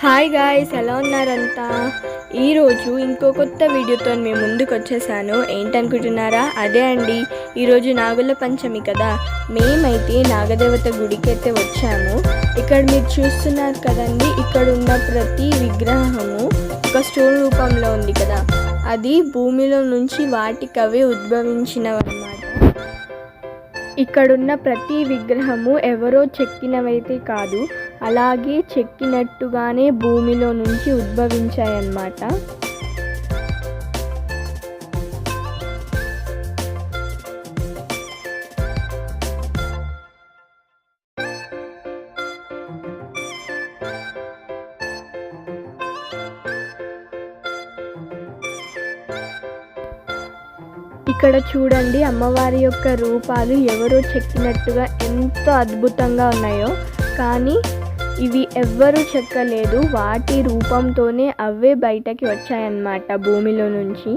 Hi guys, ఎలా ఉన్నారంతా? ఈరోజు ఇంకో కొత్త వీడియోతో మేము ముందుకు వచ్చేసాను. ఏంటనుకుంటున్నారా? అదే అండి, ఈరోజు నాగుల పంచమి కదా. మేమైతే నాగదేవత గుడికి అయితే వచ్చాము. ఇక్కడ మీరు చూస్తున్నారు కదండి, ఇక్కడ ఉన్న ప్రతి విగ్రహము ఒక స్టోన్ రూపంలో ఉంది కదా. అది భూమిలో నుంచి వాటికవే ఉద్భవించినవన్నమాట. ఇక్కడున్న ప్రతి విగ్రహము ఎవరో చెక్కినవైతే కాదు, అలాగే చెక్కినట్టుగానే భూమిలో నుంచి ఉద్భవించాయన్నమాట. ఇక్కడ చూడండి, అమ్మవారి యొక్క రూపాలు ఎవరో చెక్కినట్టుగా ఎంతో అద్భుతంగా ఉన్నాయో, కానీ ఇవి ఎవ్వరూ చెక్కలేదు. వాటి రూపంతోనే అవే బయటకి వచ్చాయన్నమాట భూమిలో నుంచి.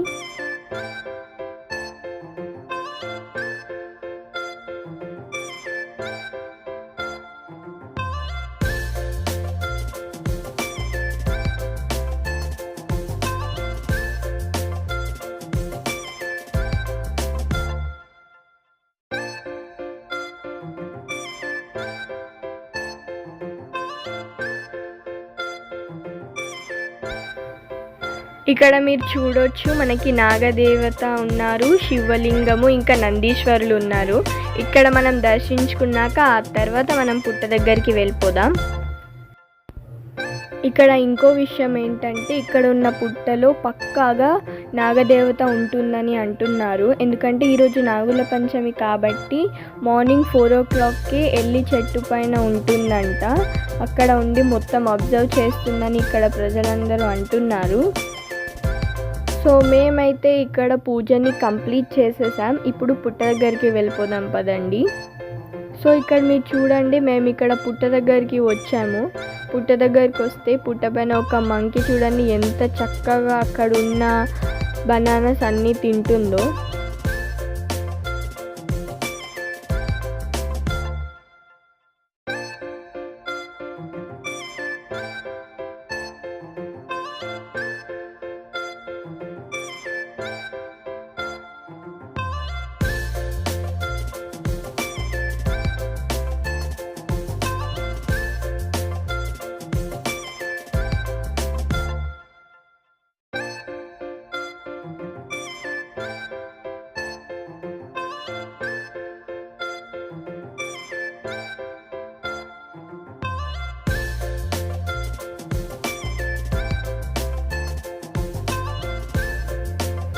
ఇక్కడ మీరు చూడొచ్చు, మనకి నాగదేవత ఉన్నారు, శివలింగము, ఇంకా నందీశ్వరులు ఉన్నారు. ఇక్కడ మనం దర్శించుకున్నాక ఆ తర్వాత మనం పుట్ట దగ్గరికి వెళ్ళిపోదాం. ఇక్కడ ఇంకో విషయం ఏంటంటే, ఇక్కడ ఉన్న పుట్టలో పక్కాగా నాగదేవత ఉంటుందని అంటున్నారు. ఎందుకంటే ఈరోజు నాగుల పంచమి కాబట్టి మార్నింగ్ 4 o'clockకి వెళ్ళి చెట్టు పైన ఉంటుందంట. అక్కడ ఉండి మొత్తం అబ్జర్వ్ చేస్తుందని ఇక్కడ ప్రజలందరూ అంటున్నారు. సో మేమైతే ఇక్కడ పూజని కంప్లీట్ చేసేసాం. ఇప్పుడు పుట్ట దగ్గరికి వెళ్ళిపోదాం పదండి. సో ఇక్కడ మీరు చూడండి, మేము ఇక్కడ పుట్ట దగ్గరికి వచ్చాము. పుట్ట దగ్గరికి వస్తే పుట్ట పైన ఒక మంకీ చూడండి ఎంత చక్కగా అక్కడ ఉన్న బనానాస్ అన్నీ తింటుందో.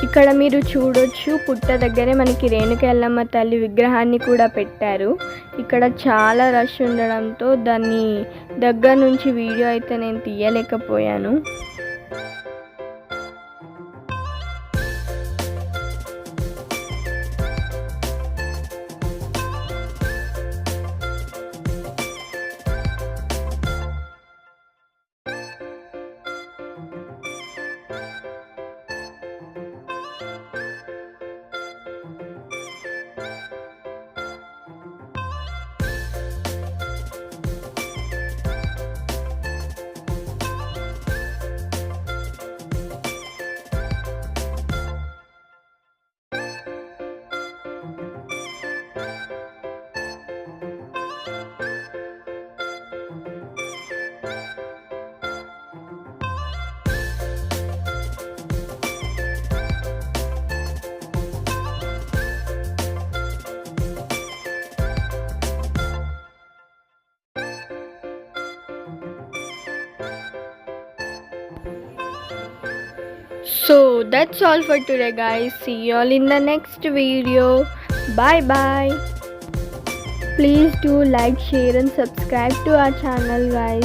ఇక్కడ మీరు చూడొచ్చు, పుట్ట దగ్గరే మనకి రేణుక ఎల్లమ్మ తల్లి విగ్రహాన్ని కూడా పెట్టారు. ఇక్కడ చాలా రష్ ఉండడంతో దాన్ని దగ్గర నుంచి వీడియో అయితే నేను తీయలేకపోయాను. So that's all for today guys. See you all in the next video. Bye bye. Please do like, share and subscribe to our channel guys.